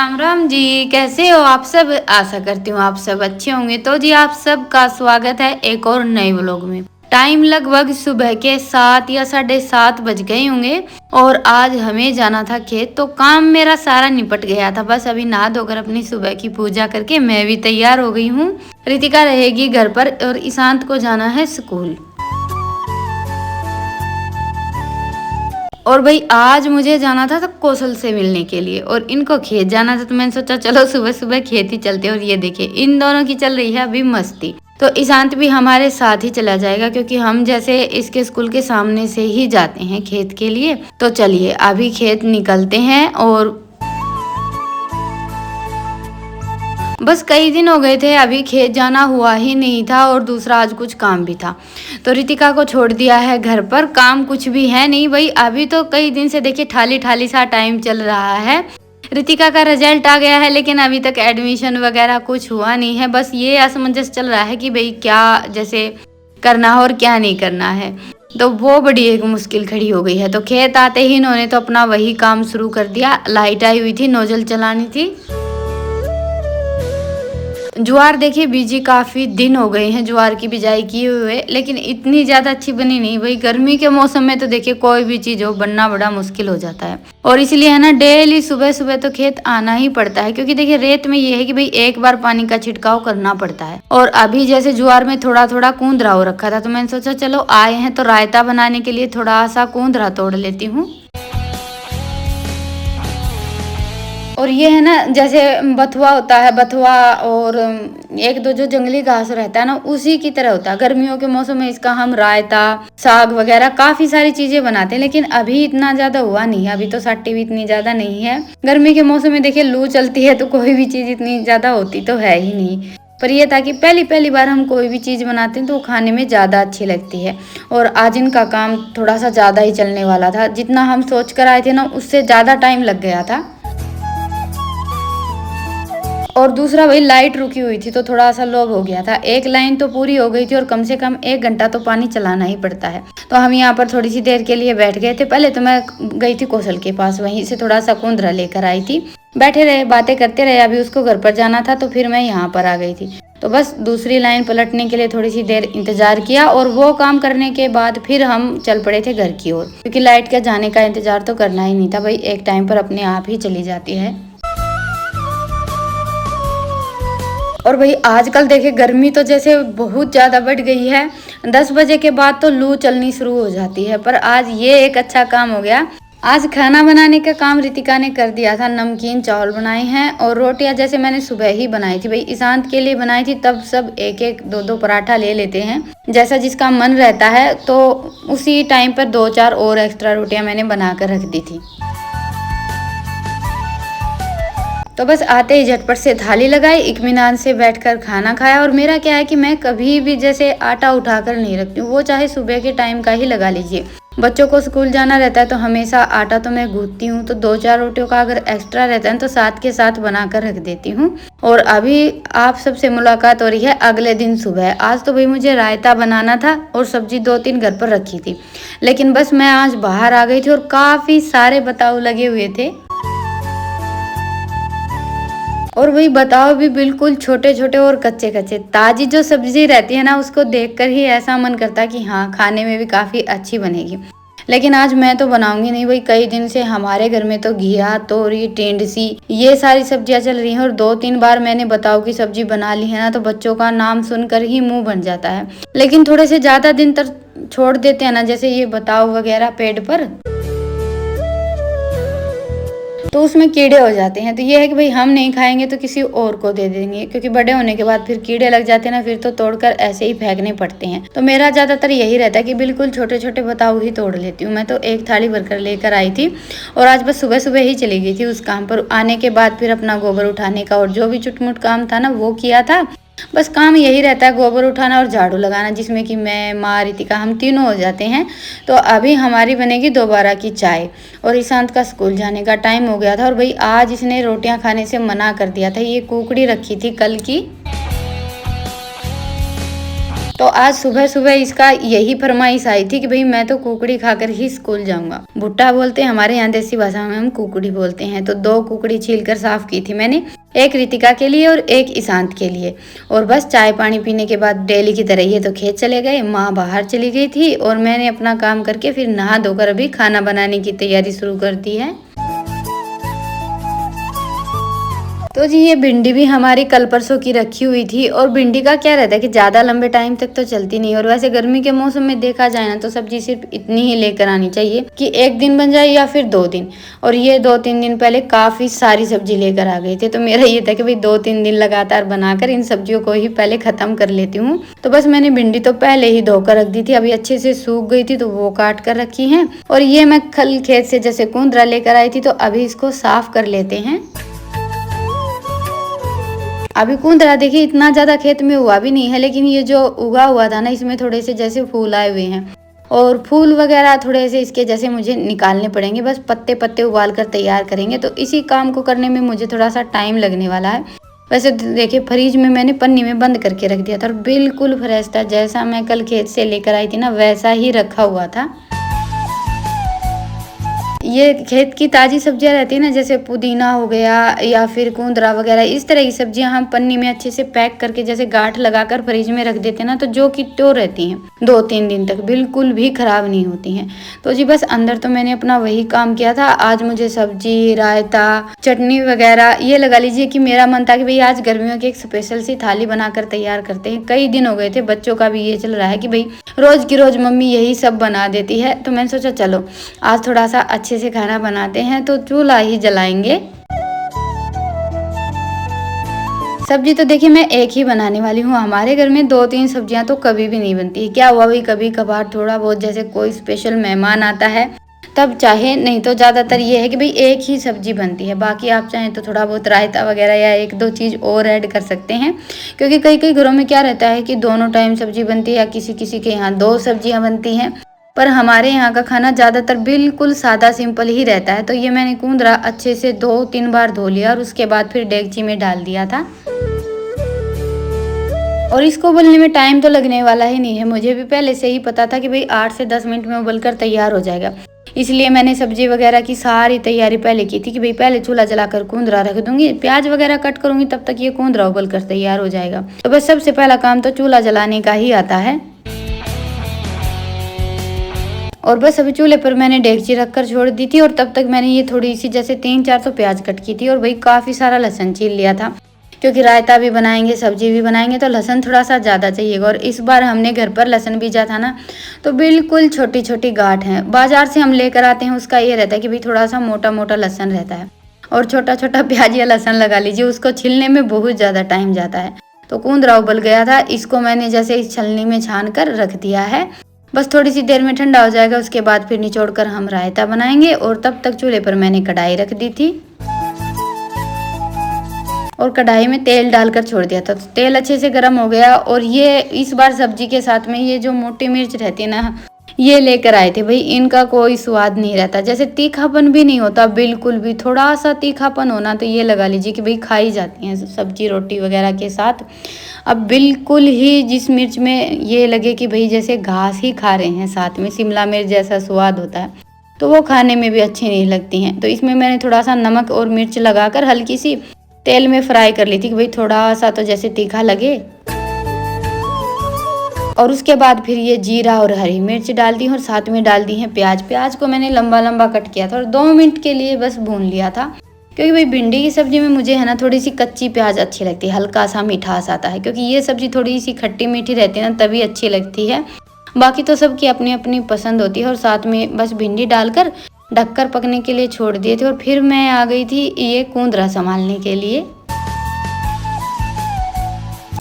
राम राम जी, कैसे हो आप सब। आशा करती हूँ आप सब अच्छे होंगे। तो जी आप सबका स्वागत है एक और नए व्लॉग में। टाइम लगभग सुबह के 7 या 7:30 बज गए होंगे और आज हमें जाना था खेत। तो काम मेरा सारा निपट गया था, बस अभी नहा धोकर अपनी सुबह की पूजा करके मैं भी तैयार हो गई हूँ। रितिका रहेगी घर पर और ईशांत को जाना है स्कूल। और भाई आज मुझे जाना था तो कौशल से मिलने के लिए और इनको खेत जाना था, तो मैंने सोचा चलो सुबह सुबह खेत ही चलते। और ये देखिए इन दोनों की चल रही है अभी मस्ती। तो ईशांत भी हमारे साथ ही चला जाएगा क्योंकि हम जैसे इसके स्कूल के सामने से ही जाते हैं खेत के लिए। तो चलिए अभी खेत निकलते हैं। और बस कई दिन हो गए थे अभी खेत जाना हुआ ही नहीं था और दूसरा आज कुछ काम भी था, तो रितिका को छोड़ दिया है घर पर। काम कुछ भी है नहीं भाई, अभी तो कई दिन से देखिए ठाली ठाली सा टाइम चल रहा है। रितिका का रिजल्ट आ गया है लेकिन अभी तक एडमिशन वगैरह कुछ हुआ नहीं है। बस ये असमंजस चल रहा है कि भाई क्या जैसे करना है और क्या नहीं करना है, तो वो बड़ी एक मुश्किल खड़ी हो गई है। तो खेत आते ही इन्होंने तो अपना वही काम शुरू कर दिया। लाइट आई हुई थी, नोजल चलानी थी। ज्वार देखिए बीजी काफी दिन हो गए हैं ज्वार की बिजाई किए हुए, लेकिन इतनी ज्यादा अच्छी बनी नहीं भाई। गर्मी के मौसम में तो देखिए कोई भी चीज हो बनना बड़ा मुश्किल हो जाता है। और इसलिए है ना डेली सुबह सुबह तो खेत आना ही पड़ता है, क्योंकि देखिए रेत में ये है कि भाई एक बार पानी का छिड़काव करना पड़ता है। और अभी जैसे ज्वार में थोड़ा थोड़ा कूंदरा हो रखा था, तो मैंने सोचा चलो आए हैं तो रायता बनाने के लिए थोड़ा सा कूंदरा तोड़ लेती हूँ। और ये है ना जैसे बथुआ होता है, बथुआ और एक दो जो जंगली घास रहता है ना उसी की तरह होता है। गर्मियों के मौसम में इसका हम रायता साग वगैरह काफी सारी चीजें बनाते हैं, लेकिन अभी इतना ज्यादा हुआ नहीं है। अभी तो सट्टी भी इतनी ज्यादा नहीं है। गर्मी के मौसम में देखिए लू चलती है तो कोई भी चीज इतनी ज्यादा होती तो है ही नहीं। पर ये था कि पहली पहली बार हम कोई भी चीज़ बनाते हैं तो वो खाने में ज़्यादा अच्छी लगती है। और आज इनका काम थोड़ा सा ज़्यादा ही चलने वाला था, जितना हम सोच कर आए थे ना उससे ज़्यादा टाइम लग गया था। और दूसरा वही लाइट रुकी हुई थी तो थोड़ा सा लोभ हो गया था। एक लाइन तो पूरी हो गई थी और कम से कम 1 घंटा तो पानी चलाना ही पड़ता है। तो हम यहाँ पर थोड़ी सी देर के लिए बैठ गए थे। पहले तो मैं गई थी कौशल के पास, वहीं से थोड़ा सा कुंदरा लेकर आई थी। बैठे रहे बातें करते रहे। अभी उसको घर पर जाना था तो फिर मैं यहाँ पर आ गई थी। तो बस दूसरी लाइन पलटने के लिए थोड़ी सी देर इंतजार किया और वो काम करने के बाद फिर हम चल पड़े थे घर की ओर, क्योंकि लाइट के जाने का इंतजार तो करना ही नहीं था भाई, एक टाइम पर अपने आप ही चली जाती है। और भाई आजकल देखिए गर्मी तो जैसे बहुत ज़्यादा बढ़ गई है। 10 बजे के बाद तो लू चलनी शुरू हो जाती है। पर आज ये एक अच्छा काम हो गया, आज खाना बनाने का काम रितिका ने कर दिया था। नमकीन चावल बनाए हैं और रोटियां जैसे मैंने सुबह ही बनाई थी भाई, ईशांत के लिए बनाई थी। तब सब एक एक दो दो पराठा ले लेते हैं, जैसा जिसका मन रहता है। तो उसी टाइम पर 2-4 और एक्स्ट्रा रोटियां मैंने बना कर रख दी थी। तो बस आते ही झटपट से थाली लगाई, इत्मीनान से बैठकर खाना खाया। और मेरा क्या है कि मैं कभी भी जैसे आटा उठाकर नहीं रखती हूँ, वो चाहे सुबह के टाइम का ही लगा लीजिए। बच्चों को स्कूल जाना रहता है तो हमेशा आटा तो मैं गूंथती हूँ, तो 2-4 रोटियों का अगर एक्स्ट्रा रहता है तो साथ के साथ बना कर रख देती हूँ। और अभी आप सबसे मुलाकात हो रही है अगले दिन सुबह। आज तो भाई मुझे रायता बनाना था और सब्जी 2-3 घर पर रखी थी, लेकिन बस मैं आज बाहर आ गई थी और काफ़ी सारे बताऊ लगे हुए थे। और वही बताओ भी बिल्कुल छोटे छोटे और कच्चे कच्चे। ताजी जो सब्जी रहती है ना उसको देखकर ही ऐसा मन करता है कि हाँ खाने में भी काफ़ी अच्छी बनेगी। लेकिन आज मैं तो बनाऊंगी नहीं भाई, कई दिन से हमारे घर में तो घिया, तोरी, टेंडसी ये सारी सब्जियां चल रही हैं। और 2-3 बार मैंने बताओ की सब्जी बना ली है ना तो बच्चों का नाम सुनकर ही मुंह बन जाता है। लेकिन थोड़े से ज़्यादा दिन तक छोड़ देते हैं ना, जैसे ये बताओ वगैरह पेड़ पर, तो उसमें कीड़े हो जाते हैं। तो ये है कि भाई हम नहीं खाएंगे तो किसी और को दे देंगे, क्योंकि बड़े होने के बाद फिर कीड़े लग जाते हैं ना, फिर तो तोड़कर ऐसे ही फेंकने पड़ते हैं। तो मेरा ज़्यादातर यही रहता है कि बिल्कुल छोटे छोटे बताऊ ही तोड़ लेती हूँ। मैं तो एक थाली भरकर लेकर आई थी और आज बस सुबह सुबह ही चली गई थी उस काम पर। आने के बाद फिर अपना गोबर उठाने का और जो भी चुटमुट काम था ना वो किया था। बस काम यही रहता है गोबर उठाना और झाड़ू लगाना, जिसमें कि मैं, माँ, रितिका हम तीनों हो जाते हैं। तो अभी हमारी बनेगी दोबारा की चाय। और ईशांत का स्कूल जाने का टाइम हो गया था और भाई आज इसने रोटियां खाने से मना कर दिया था। ये कुकड़ी रखी थी कल की, तो आज सुबह सुबह इसका यही फरमाइश आई थी कि भाई मैं तो कुकड़ी खाकर ही स्कूल जाऊंगा। भुट्टा बोलते हैं हमारे यहाँ, देसी भाषा में हम कुकड़ी बोलते हैं। तो 2 कुकड़ी छीलकर साफ की थी मैंने, एक रितिका के लिए और एक ईशांत के लिए। और बस चाय पानी पीने के बाद डेली की तरह ये तो खेत चले गए, माँ बाहर चली गई थी और मैंने अपना काम करके फिर नहा धोकर अभी खाना बनाने की तैयारी शुरू कर दी है। तो जी ये भिंडी भी हमारी कल परसों की रखी हुई थी। और भिंडी का क्या रहता है कि ज़्यादा लंबे टाइम तक तो चलती नहीं, और वैसे गर्मी के मौसम में देखा जाए ना तो सब्जी सिर्फ इतनी ही लेकर आनी चाहिए कि 1 दिन बन जाए या फिर 2 दिन। और ये 2-3 दिन पहले काफ़ी सारी सब्जी लेकर आ गए थे, तो मेरा ये था कि भाई 2-3 दिन लगातार बनाकर इन सब्जियों को ही पहले ख़त्म कर लेती हूँ। तो बस मैंने भिंडी तो पहले ही धोकर रख दी थी, अभी अच्छे से सूख गई थी तो वो काट कर रखी है। और ये मैं कल खेत से जैसे कुंदरा लेकर आई थी, तो अभी इसको साफ कर लेते हैं। अभी कुंदरा देखिए इतना ज्यादा खेत में हुआ भी नहीं है, लेकिन ये जो उगा हुआ था ना इसमें थोड़े से जैसे फूल आए हुए हैं, और फूल वगैरह थोड़े से इसके जैसे मुझे निकालने पड़ेंगे। बस पत्ते पत्ते उबाल कर तैयार करेंगे, तो इसी काम को करने में मुझे थोड़ा सा टाइम लगने वाला है। वैसे देखिए फ्रिज में मैंने पन्नी में बंद करके रख दिया था और बिल्कुल फ्रेश था, जैसा मैं कल खेत से लेकर आई थी ना वैसा ही रखा हुआ था। ये खेत की ताज़ी सब्जियां रहती है ना, जैसे पुदीना हो गया या फिर कुंदरा वगैरह, इस तरह की सब्जियां हम पन्नी में अच्छे से पैक करके जैसे गांठ लगाकर फ्रिज में रख देते हैं ना, तो जो कि तो रहती हैं 2-3 दिन तक, बिल्कुल भी खराब नहीं होती हैं। तो जी बस अंदर तो मैंने अपना वही काम किया था। आज मुझे सब्जी, रायता, चटनी वगैरह, ये लगा लीजिए कि मेरा मन था कि भाई आज गर्मियों की एक स्पेशल सी थाली बनाकर तैयार करते हैं। कई दिन हो गए थे, बच्चों का भी ये चल रहा है कि भाई रोज की रोज मम्मी यही सब बना देती है, तो मैंने सोचा चलो आज थोड़ा सा अच्छे से खाना बनाते हैं, तो चूल्हा ही जलाएंगे। सब्जी तो देखिए मैं एक ही बनाने वाली हूँ, हमारे घर में 2-3 सब्जियां तो कभी भी नहीं बनती। क्या हुआ भाई कभी कभार थोड़ा बहुत जैसे कोई स्पेशल मेहमान आता है तब चाहे, नहीं तो ज़्यादातर ये है कि भाई एक ही सब्जी बनती है। बाकी आप चाहें तो थोड़ा बहुत रायता वगैरह या 1-2 चीज़ और ऐड कर सकते हैं, क्योंकि कई कई घरों में क्या रहता है कि दोनों टाइम सब्जी बनती है, या किसी किसी के यहाँ 2 सब्जियां बनती हैं। पर हमारे यहाँ का खाना ज़्यादातर बिल्कुल सादा सिंपल ही रहता है। तो ये मैंने कुंदरा अच्छे से 2-3 बार धो लिया और उसके बाद फिर डेगची में डाल दिया था। और इसको उबलने में टाइम तो लगने वाला ही नहीं है, मुझे भी पहले से ही पता था कि भाई 8 से 10 मिनट में उबलकर तैयार हो जाएगा। इसलिए मैंने सब्जी वगैरह की सारी तैयारी पहले की थी कि भाई पहले चूल्हा जलाकर कुंदरा रख दूंगी, प्याज वगैरह कट करूंगी, तब तक ये कुंदरा उबलकर तैयार हो जाएगा। तो बस सबसे पहला काम तो चूल्हा जलाने का ही आता है। और बस अभी चूल्हे पर मैंने डेगची रखकर छोड़ दी थी, और तब तक मैंने ये थोड़ी सी जैसे 3-4 तो प्याज कट की थी, और भाई काफ़ी सारा लहसुन छील लिया था, क्योंकि रायता भी बनाएंगे सब्जी भी बनाएंगे तो लहसुन थोड़ा सा ज़्यादा चाहिएगा। और इस बार हमने घर पर लहसुन बीजा था ना, तो बिल्कुल छोटी छोटी गांठ है। बाजार से हम लेकर आते हैं उसका ये रहता है कि भाई थोड़ा सा मोटा मोटा लहसुन रहता है, और छोटा छोटा प्याज या लहसुन लगा लीजिए, उसको छिलने में बहुत ज़्यादा टाइम जाता है। तो कुंदरा उबल गया था, इसको मैंने जैसे इस छलनी में छान कर रख दिया है। बस थोड़ी सी देर में ठंडा हो जाएगा, उसके बाद फिर निचोड़ कर हम रायता बनाएंगे। और तब तक चूल्हे पर मैंने कढ़ाई रख दी थी और कढ़ाई में तेल डालकर छोड़ दिया था। तो तेल अच्छे से गर्म हो गया, और ये इस बार सब्जी के साथ में ये जो मोटी मिर्च रहती है ना, ये लेकर आए थे। भाई इनका कोई स्वाद नहीं रहता, जैसे तीखापन भी नहीं होता बिल्कुल भी। थोड़ा सा तीखापन होना तो ये लगा लीजिए कि भाई खाई जाती हैं सब्जी रोटी वगैरह के साथ। अब बिल्कुल ही जिस मिर्च में ये लगे कि भाई जैसे घास ही खा रहे हैं, साथ में शिमला मिर्च जैसा स्वाद होता है, तो वो खाने में भी अच्छी नहीं लगती हैं। तो इसमें मैंने थोड़ा सा नमक और मिर्च लगाकर हल्की सी तेल में फ्राई कर ली थी कि भाई थोड़ा सा तो जैसे तीखा लगे। और उसके बाद फिर ये जीरा और हरी मिर्च डाल दी, और साथ में डाल दी है प्याज। प्याज को मैंने लंबा लंबा कट किया था और 2 मिनट के लिए बस भून लिया था, क्योंकि भाई भिंडी की सब्जी में मुझे है ना थोड़ी सी कच्ची प्याज अच्छी लगती है, हल्का सा मिठास आता है, क्योंकि ये सब्जी थोड़ी सी खट्टी मीठी रहती है ना, तभी अच्छी लगती है। बाकी तो सबकी अपनी अपनी पसंद होती है। और साथ में बस भिंडी डालकर ढककर पकने के लिए छोड़ दिए थे, और फिर मैं आ गई थी ये कुंदरा संभालने के लिए।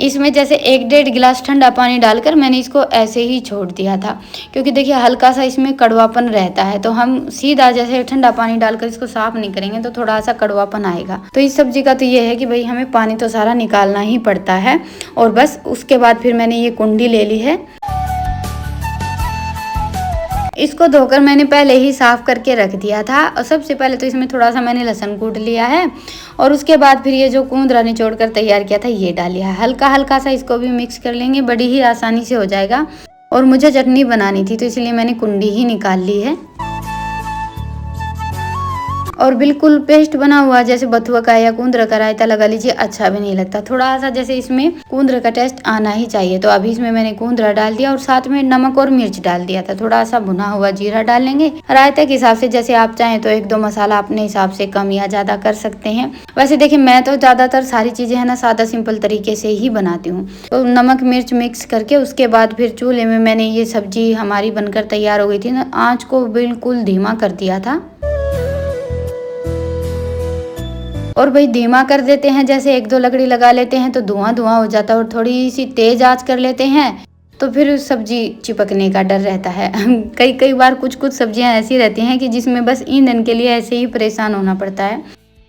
इसमें जैसे 1-1.5 गिलास ठंडा पानी डालकर मैंने इसको ऐसे ही छोड़ दिया था, क्योंकि देखिए हल्का सा इसमें कड़वापन रहता है, तो हम सीधा जैसे ठंडा पानी डालकर इसको साफ नहीं करेंगे तो थोड़ा सा कड़वापन आएगा। तो इस सब्जी का तो ये है कि भाई हमें पानी तो सारा निकालना ही पड़ता है। और बस उसके बाद फिर मैंने ये कुंडी ले ली है। इसको धोकर मैंने पहले ही साफ करके रख दिया था। और सबसे पहले तो इसमें थोड़ा सा मैंने लहसुन कूट लिया है और उसके बाद फिर ये जो कूंदरा निचोड़ कर तैयार किया था ये डाल लिया है। हल्का हल्का सा इसको भी मिक्स कर लेंगे, बड़ी ही आसानी से हो जाएगा। और मुझे चटनी बनानी थी तो इसलिए मैंने कुंडी ही निकाल ली है। और बिल्कुल पेस्ट बना हुआ जैसे बथुआ का या कूंदरा का रायता लगा लीजिए, अच्छा भी नहीं लगता। थोड़ा सा जैसे इसमें कूंदरा का टेस्ट आना ही चाहिए। तो अभी इसमें मैंने कूंदरा डाल दिया और साथ में नमक और मिर्च डाल दिया था। थोड़ा सा भुना हुआ जीरा डाल लेंगे। रायते के हिसाब से जैसे आप चाहें तो 1-2 मसाला अपने हिसाब से कम या ज्यादा कर सकते हैं। वैसे देखिए मैं तो ज्यादातर सारी चीजें है ना सादा सिंपल तरीके से ही बनाती हूँ। तो नमक मिर्च मिक्स करके उसके बाद फिर चूल्हे में मैंने ये सब्जी हमारी बनकर तैयार हो गई थी ना, आँच को बिल्कुल धीमा कर दिया था। और भाई धीमा कर देते हैं, जैसे 1-2 लकड़ी लगा लेते हैं तो धुआं धुआं हो जाता है। और थोड़ी सी तेज आंच कर लेते हैं तो फिर सब्जी चिपकने का डर रहता है। कई बार कुछ सब्जियां ऐसी रहती हैं कि जिसमें बस ईंधन के लिए ऐसे ही परेशान होना पड़ता है।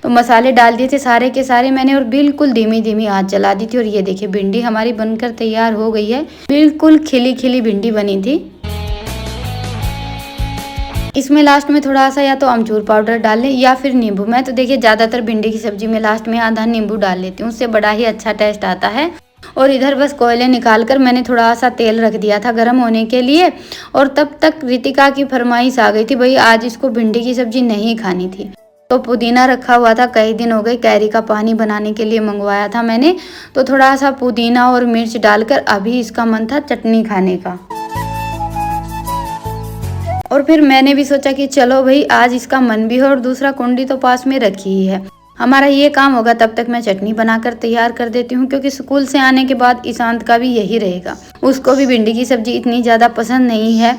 तो मसाले डाल दिए थे सारे के सारे मैंने और बिल्कुल धीमी धीमी आंच जला दी थी। और ये देखिए भिंडी हमारी बनकर तैयार हो गई है। बिल्कुल खिली खिली भिंडी बनी थी। इसमें लास्ट में थोड़ा सा या तो अमचूर पाउडर डाल लें या फिर नींबू। मैं तो देखिए ज़्यादातर भिंडी की सब्जी में लास्ट में आधा नींबू डाल लेती हूँ, उससे बड़ा ही अच्छा टेस्ट आता है। और इधर बस कोयले निकाल कर मैंने थोड़ा सा तेल रख दिया था गर्म होने के लिए। और तब तक रितिका की फरमाइश आ गई थी, भाई आज इसको भिंडी की सब्जी नहीं खानी थी। तो पुदीना रखा हुआ था, कई दिन हो गए कैरी का पानी बनाने के लिए मंगवाया था मैंने। तो थोड़ा सा पुदीना और मिर्च डालकर अभी इसका मन था चटनी खाने का। और फिर मैंने भी सोचा कि चलो भाई आज इसका मन भी हो और दूसरा कुंडी तो पास में रखी ही है। हमारा ये काम होगा तब तक मैं चटनी बनाकर तैयार कर देती हूँ, क्योंकि स्कूल से आने के बाद ईशांत का भी यही रहेगा। उसको भी भिंडी की सब्जी इतनी ज़्यादा पसंद नहीं है।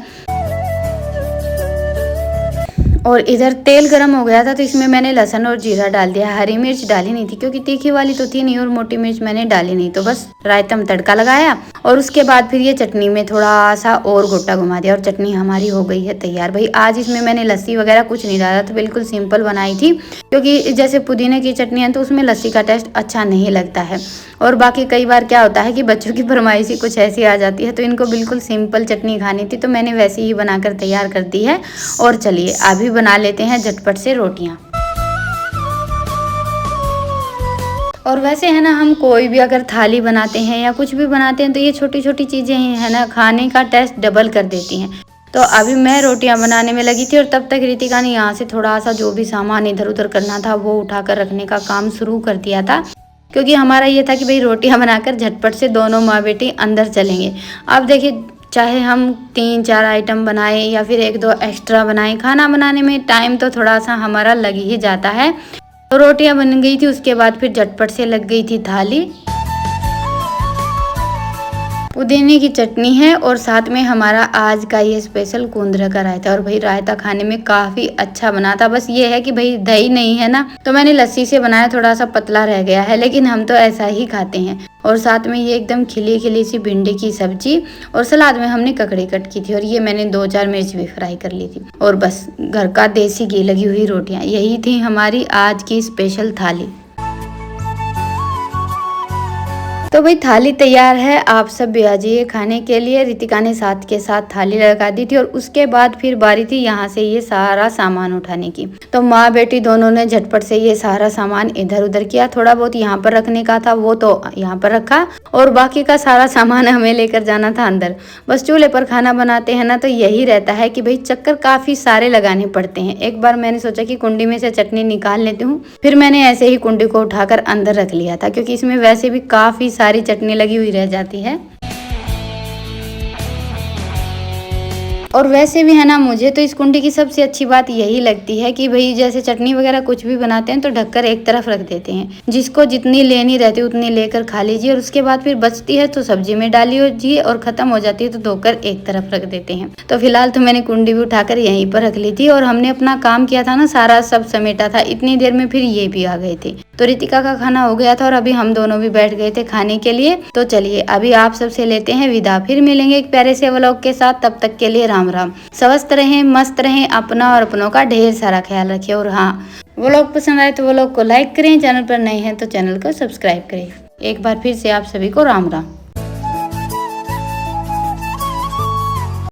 और इधर तेल गरम हो गया था तो इसमें मैंने लहसुन और जीरा डाल दिया। हरी मिर्च डाली नहीं थी क्योंकि तीखी वाली तो थी नहीं और मोटी मिर्च मैंने डाली नहीं। तो बस रायता में तड़का लगाया और उसके बाद फिर ये चटनी में थोड़ा सा और गोटा घुमा दिया और चटनी हमारी हो गई है तैयार। भाई आज इसमें मैंने लस्सी वगैरह कुछ नहीं डाला था, बिल्कुल सिंपल बनाई थी। क्योंकि जैसे पुदीने की चटनी है तो उसमें लस्सी का टेस्ट अच्छा नहीं लगता है। और बाकी कई बार क्या होता है कि बच्चों की फरमाइशी कुछ ऐसी आ जाती है तो इनको बिल्कुल सिंपल चटनी खानी थी, तो मैंने वैसे ही बनाकर तैयार कर दी है। और चलिए अभी बना लेते हैं झटपट से रोटियां। और वैसे है ना हम कोई भी अगर थाली बनाते हैं या कुछ भी बनाते हैं तो ये छोटी छोटी चीज़ें ही है ना खाने का टेस्ट डबल कर देती हैं। तो अभी मैं रोटियां बनाने में लगी थी और तब तक रितिका ने यहाँ से थोड़ा सा जो भी सामान इधर उधर करना था वो उठाकर रखने का काम शुरू कर दिया था। क्योंकि हमारा ये था कि भाई रोटियां बनाकर झटपट से दोनों माँ बेटी अंदर चलेंगे। अब देखिए चाहे हम 3-4 आइटम बनाएं या फिर 1-2 एक्स्ट्रा बनाएं, खाना बनाने में टाइम तो थोड़ा सा हमारा लग ही जाता है। तो रोटियां बन गई थी, उसके बाद फिर झटपट से लग गई थी थाली। पुदीने की चटनी है और साथ में हमारा आज का ये स्पेशल कूंदरा का रायता। और भाई रायता खाने में काफ़ी अच्छा बना था। बस ये है कि भाई दही नहीं है ना, तो मैंने लस्सी से बनाया, थोड़ा सा पतला रह गया है, लेकिन हम तो ऐसा ही खाते हैं। और साथ में ये एकदम खिली खिली सी भिंडी की सब्जी और सलाद में हमने ककड़ी कट की थी। और ये मैंने 2-4 मिर्च भी फ्राई कर ली थी। और बस घर का देसी घी लगी हुई रोटियाँ, यही थी हमारी आज की स्पेशल थाली। तो भाई थाली तैयार है, आप सब भी आ जाइए खाने के लिए। रितिका ने साथ के साथ थाली लगा दी थी और उसके बाद फिर बारी थी यहाँ से ये सारा सामान उठाने की। तो माँ बेटी दोनों ने झटपट से ये सारा सामान इधर उधर किया। थोड़ा बहुत यहाँ पर रखने का था वो तो यहाँ पर रखा और बाकी का सारा सामान हमें लेकर जाना था अंदर। बस चूल्हे पर खाना बनाते हैं ना तो यही रहता है कि भाई चक्कर काफ़ी सारे लगाने पड़ते हैं। एक बार मैंने सोचा कि कुंडी में से चटनी निकाल लेती हूँ, फिर मैंने ऐसे ही कुंडी को उठाकर अंदर रख लिया था, क्योंकि इसमें वैसे भी काफ़ी सारी चटनी लगी हुई रह जाती है। और वैसे भी है ना, मुझे तो इस कुंडी की सबसे अच्छी बात यही लगती है कि भाई जैसे चटनी वगैरह कुछ भी बनाते हैं तो ढककर एक तरफ रख देते हैं। जिसको जितनी लेनी रहती है उतनी लेकर खा लीजिए और उसके बाद फिर बचती है तो सब्जी में डालिए और खत्म हो जाती है तो धोकर एक तरफ रख देते हैं। तो फिलहाल तो मैंने कुंडी भी उठाकर यहीं पर रख ली थी और हमने अपना काम किया था ना, सारा सब समेटा था। इतनी देर में फिर ये भी आ गए थे। तो रितिका का खाना हो गया था और अभी हम दोनों भी बैठ गए थे खाने के लिए। तो चलिए अभी आप सबसे लेते हैं विदा, फिर मिलेंगे एक प्यारे से व्लॉग के साथ। तब तक के लिए राम राम। स्वस्थ रहें, मस्त रहें, अपना और अपनों का ढेर सारा ख्याल रखें। और हाँ, व्लॉग पसंद आए तो व्लॉग को लाइक करें, चैनल पर नए हैं तो चैनल को सब्सक्राइब करें। एक बार फिर से आप सभी को राम राम।